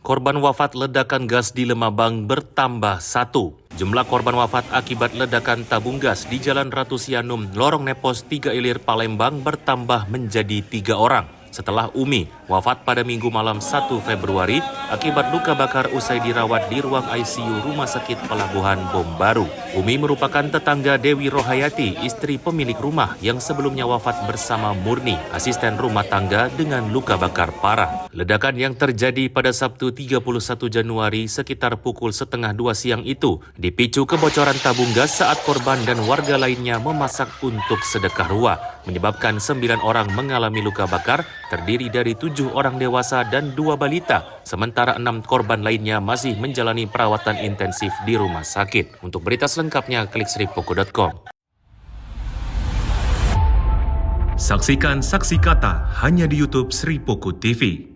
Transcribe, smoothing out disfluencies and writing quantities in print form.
Korban wafat ledakan gas di Lemabang bertambah 1. Jumlah korban wafat akibat ledakan tabung gas di Jalan Ratu Sianum, Lorong Nepos, 3 Ilir, Palembang bertambah menjadi 3 orang. Setelah Umi wafat pada Minggu malam 1 Februari akibat luka bakar usai dirawat di ruang ICU Rumah Sakit Pelabuhan Bom Baru. Umi merupakan tetangga Dewi Rohayati, istri pemilik rumah yang sebelumnya wafat bersama Murni, asisten rumah tangga dengan luka bakar parah. Ledakan yang terjadi pada Sabtu 31 Januari sekitar pukul 1:30 siang itu dipicu kebocoran tabung gas saat korban dan warga lainnya memasak untuk sedekah ruah, menyebabkan 9 orang mengalami luka bakar, terdiri dari 7 orang dewasa dan 2 balita, sementara 6 korban lainnya masih menjalani perawatan intensif di rumah sakit. Untuk berita selengkapnya, klik sripoko.com. Saksikan Saksi Kata hanya di YouTube Sri Poko TV.